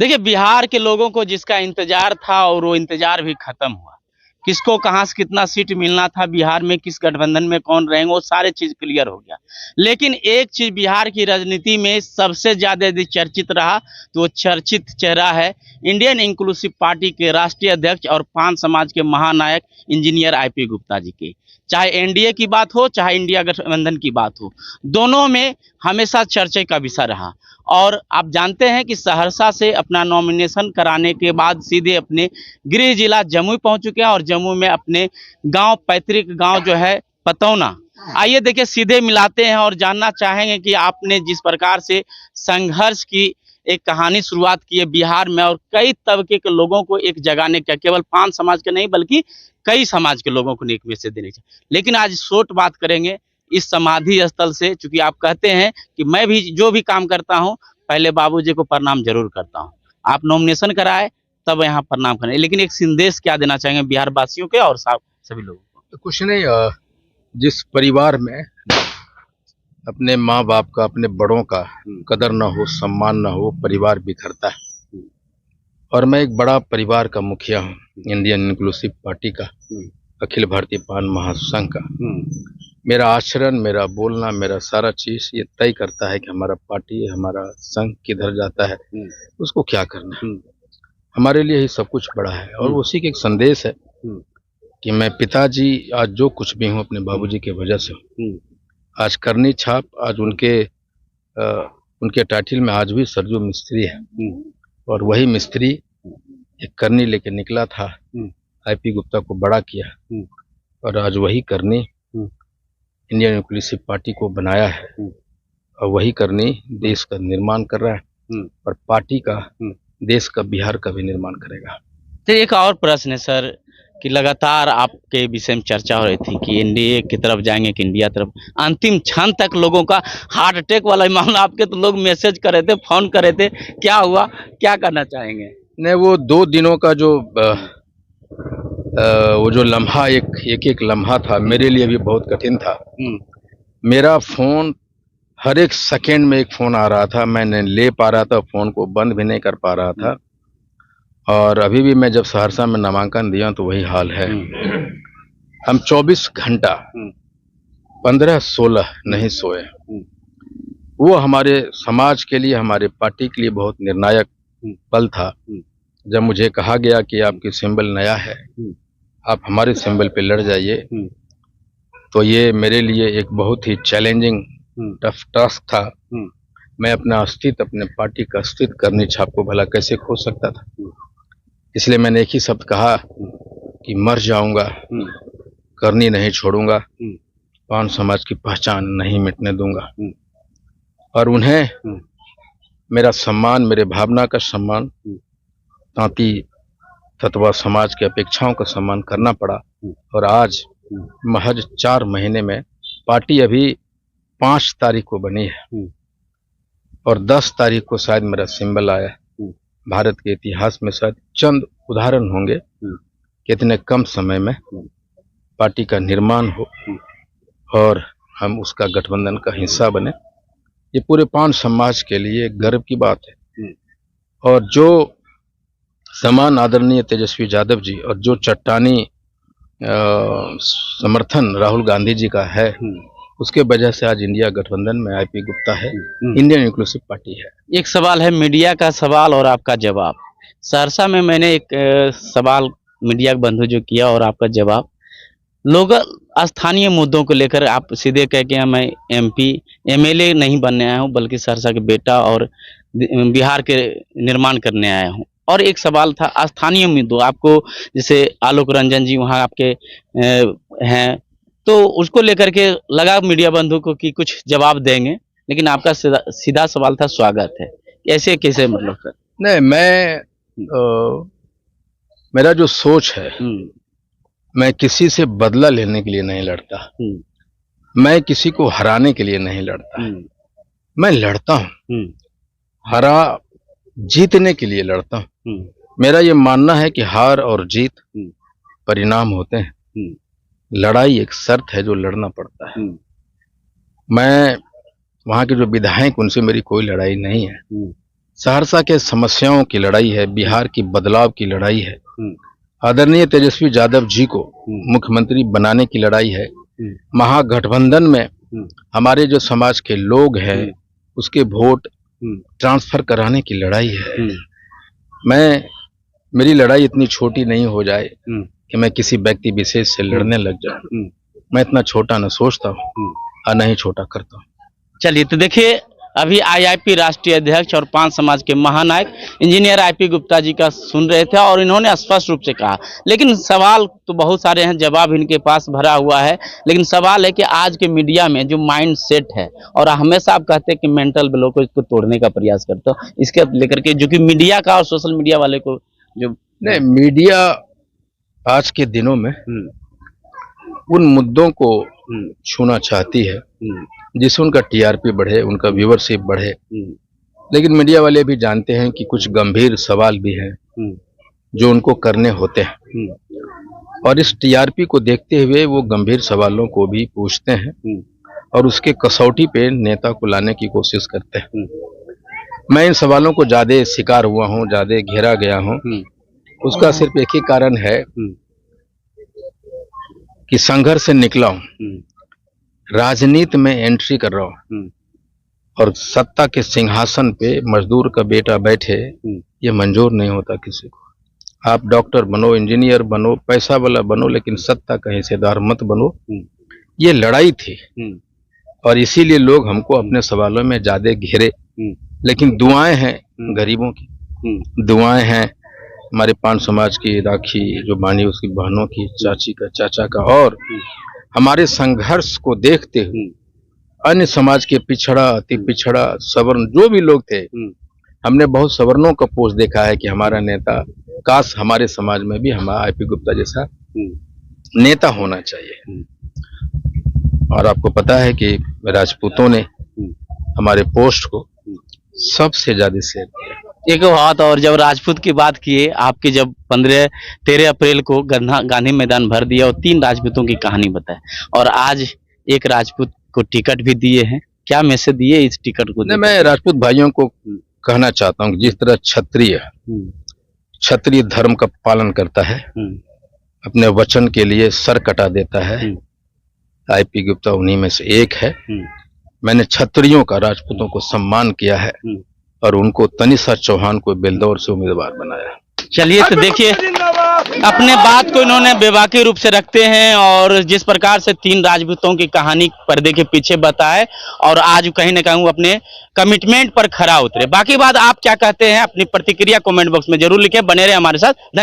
देखिए, बिहार के लोगों को जिसका इंतजार था और वो इंतजार भी खत्म हुआ। किसको कहाँ से कितना सीट मिलना था, बिहार में किस गठबंधन में कौन रहेंगे, वो सारे चीज क्लियर हो गया। लेकिन एक चीज बिहार की राजनीति में सबसे ज्यादा यदि चर्चित रहा तो वो चर्चित चेहरा है इंडियन इंक्लूसिव पार्टी के राष्ट्रीय अध्यक्ष और पान समाज के महानायक इंजीनियर आईपी गुप्ता जी के। चाहे एनडीए की बात हो चाहे इंडिया गठबंधन की बात हो, दोनों में हमेशा चर्चा का विषय रहा। और आप जानते हैं कि सहरसा से अपना नॉमिनेशन कराने के बाद सीधे अपने गृह जिला जमुई पहुंच चुके हैं और जमुई में अपने गांव, पैतृक गांव जो है पतौना। आइए देखिए, सीधे मिलाते हैं और जानना चाहेंगे कि आपने जिस प्रकार से संघर्ष की एक कहानी शुरुआत की है बिहार में और कई तबके के लोगों को एक जगाने का, केवल पान समाज के नहीं बल्कि कई समाज के लोगों को एक मैसेज देने का। लेकिन आज शॉर्ट बात करेंगे इस समाधि स्थल से, चूंकि आप कहते हैं कि मैं भी जो भी काम करता हूं पहले बाबूजी को प्रणाम जरूर करता हूं। आप नॉमिनेशन कराए तब यहाँ प्रणाम करें, लेकिन एक संदेश क्या देना चाहेंगे बिहार वासियों के और सभी लोगों को? कुछ नहीं, जिस परिवार में अपने माँ बाप का, अपने बड़ों का कदर न हो, सम्मान न हो, परिवार बिखरता है। और मैं एक बड़ा परिवार का मुखिया हूँ, इंडियन इंक्लूसिव पार्टी का, अखिल भारतीय पान महासंघ का। मेरा आचरण, मेरा बोलना, मेरा सारा चीज ये तय करता है कि हमारा पार्टी, हमारा संघ किधर जाता है, उसको क्या करना है। हमारे लिए ही सब कुछ बड़ा है और उसी के एक संदेश है कि मैं पिताजी आज जो कुछ भी हूँ अपने बाबूजी की वजह से हूँ। आज करनी छाप, आज उनके टाइटल में आज भी सरजू मिस्त्री है और वही मिस्त्री एक करनी लेके निकला था, आईपी गुप्ता को बड़ा किया और आज वही करनी इंडियन इंक्लूसिव पार्टी को बनाया है और वही करनी देश का निर्माण कर रहा है और पार्टी का, देश का, बिहार का भी निर्माण करेगा। तो एक और प्रश्न है सर कि लगातार आपके विषय में चर्चा हो रही थी कि एनडीए की तरफ जाएंगे कि इंडिया तरफ, अंतिम क्षण तक लोगों का हार्ट अटैक वाला मामला, आपके तो लोग मैसेज कर रहे थे, फोन कर रहे थे, क्या हुआ, क्या करना चाहेंगे? नहीं, वो 2 दिनों का वो जो लम्हा, एक लम्हा था, मेरे लिए भी बहुत कठिन था। मेरा फोन हर एक सेकेंड में एक फोन आ रहा था, मैं नहीं ले पा रहा था, फोन को बंद भी नहीं कर पा रहा था। और अभी भी मैं जब सहरसा में नामांकन दिया तो वही हाल है। हम 24 घंटा 15-16 नहीं सोए। वो हमारे समाज के लिए, हमारे पार्टी के लिए बहुत निर्णायक पल था जब मुझे कहा गया कि आपकी सिंबल नया है, आप हमारे सिंबल पे लड़ जाइए। तो ये मेरे लिए एक बहुत ही चैलेंजिंग टफ टास्क था। मैं अपना अस्तित्व, अपने पार्टी का अस्तित्व करनी छाप को भला कैसे खो सकता था। इसलिए मैंने एक ही शब्द कहा कि मर जाऊंगा, करनी नहीं छोड़ूंगा, पान समाज की पहचान नहीं मिटने दूंगा। और उन्हें मेरा सम्मान, मेरे भावना का सम्मान, तांती तत्वा समाज की अपेक्षाओं का सम्मान करना पड़ा। और आज महज 4 महीने में पार्टी अभी 5 तारीख को बनी है और 10 तारीख को शायद मेरा सिंबल आया। भारत के इतिहास में शायद चंद उदाहरण होंगे कि इतने कम समय में पार्टी का निर्माण हो और हम उसका गठबंधन का हिस्सा बने। ये पूरे पान समाज के लिए गर्व की बात है। और जो समान आदरणीय तेजस्वी यादव जी और जो चट्टानी समर्थन राहुल गांधी जी का है, उसके वजह से आज इंडिया गठबंधन में आईपी गुप्ता है, इंडियन इंक्लूसिव पार्टी है। एक सवाल है, मीडिया का सवाल और आपका जवाब। सहरसा में मैंने एक सवाल मीडिया के बंधु जो किया और आपका जवाब, लोग स्थानीय मुद्दों को लेकर आप सीधे कह के मैं एमपी एमएलए नहीं बनने आया हूं बल्कि सहरसा के बेटा और बिहार के निर्माण करने आया हूं। और एक सवाल था स्थानीय मुद्दों, आपको जैसे आलोक रंजन जी वहां आपके हैं, तो उसको लेकर के लगा मीडिया बंधु को कि कुछ जवाब देंगे, लेकिन आपका सीधा सवाल था स्वागत है, ऐसे कैसे मतलब सर? नहीं, मेरा जो सोच है, मैं किसी से बदला लेने के लिए नहीं लड़ता, मैं किसी को हराने के लिए नहीं लड़ता, मैं लड़ता हूँ जीतने के लिए लड़ता हूँ। मेरा ये मानना है कि हार और जीत परिणाम होते हैं, लड़ाई एक शर्त है जो लड़ना पड़ता है। मैं वहाँ के जो विधायक, उनसे मेरी कोई लड़ाई नहीं है। सहरसा के समस्याओं की लड़ाई है, बिहार की बदलाव की लड़ाई है, आदरणीय तेजस्वी यादव जी को मुख्यमंत्री बनाने की लड़ाई है, महागठबंधन में हमारे जो समाज के लोग हैं उसके वोट ट्रांसफर कराने की लड़ाई है। मेरी लड़ाई इतनी छोटी नहीं हो जाए कि मैं किसी व्यक्ति विशेष से लड़ने लग जाऊं। मैं इतना छोटा न सोचता हूं और न ही छोटा करता हूं। चलिए, तो देखिए, अभी आईआईपी राष्ट्रीय अध्यक्ष और 5 समाज के महानायक इंजीनियर आईपी गुप्ता जी का सुन रहे थे और इन्होंने स्पष्ट रूप से कहा, लेकिन सवाल तो बहुत सारे हैं, जवाब इनके पास भरा हुआ है, लेकिन सवाल है कि आज के मीडिया में जो माइंड सेट है, और हमेशा आप कहते हैं कि मेंटल ब्लॉक को इसको तोड़ने का प्रयास करते हो, इसके लेकर के जो कि मीडिया का और सोशल मीडिया वाले को जो नहीं, मीडिया आज के दिनों में उन मुद्दों को छूना चाहती है जिससे उनका टीआरपी बढ़े, उनका व्यूअरशिप बढ़े, लेकिन मीडिया वाले भी जानते हैं कि कुछ गंभीर सवाल भी हैं जो उनको करने होते हैं, और इस टीआरपी को देखते हुए वो गंभीर सवालों को भी पूछते हैं और उसके कसौटी पे नेता को लाने की कोशिश करते हैं। मैं इन सवालों को ज्यादा शिकार हुआ हूँ, ज्यादा घेरा गया हूँ, उसका सिर्फ एक ही कारण है कि संघर्ष से निकला हूँ, राजनीति में एंट्री कर रहा हूँ, और सत्ता के सिंहासन पे मजदूर का बेटा बैठे ये मंजूर नहीं होता किसी को। आप डॉक्टर बनो, इंजीनियर बनो, पैसा वाला बनो, लेकिन सत्ता का हिस्सेदार मत बनो। ये लड़ाई थी और इसीलिए लोग हमको अपने सवालों में ज्यादा घेरे, लेकिन दुआएं हैं गरीबों की, दुआएं हैं हमारे 5 समाज की, राखी जो बानी उसकी बहनों की, चाची का, चाचा का, और हमारे संघर्ष को देखते हुए अन्य समाज के पिछड़ा, अति पिछड़ा, सवर्ण जो भी लोग थे, हमने बहुत सवर्णों का पोस्ट देखा है कि हमारा नेता, काश हमारे समाज में भी हमारा आईपी गुप्ता जैसा नेता होना चाहिए। और आपको पता है कि राजपूतों ने हमारे पोस्ट को सबसे ज्यादा शेयर किया। एक बात और, जब राजपूत की बात किए, आपके जब 13 अप्रैल को गांधी मैदान भर दिया और 3 राजपूतों की कहानी बताए, और आज एक राजपूत को टिकट भी दिए हैं, क्या मैसेज दिए इस टिकट को? नहीं, मैं राजपूत भाइयों को कहना चाहता हूँ, जिस तरह क्षत्रिय धर्म का पालन करता है, अपने वचन के लिए सर कटा देता है, आईपी गुप्ता उन्हीं में से एक है। मैंने क्षत्रियों का, राजपूतों को सम्मान किया है और उनको तनिषा चौहान को बेलदौर से उम्मीदवार बनाया। चलिए, तो देखिए, अपने बात को इन्होंने बेबाकी रूप से रखते हैं, और जिस प्रकार से 3 राजपूतों की कहानी पर्दे के पीछे बताए, और आज कहीं ना कहीं अपने कमिटमेंट पर खरा उतरे। बाकी बात आप क्या कहते हैं, अपनी प्रतिक्रिया कमेंट बॉक्स में जरूर लिखें। बने रहे हमारे साथ। धन्यवाद।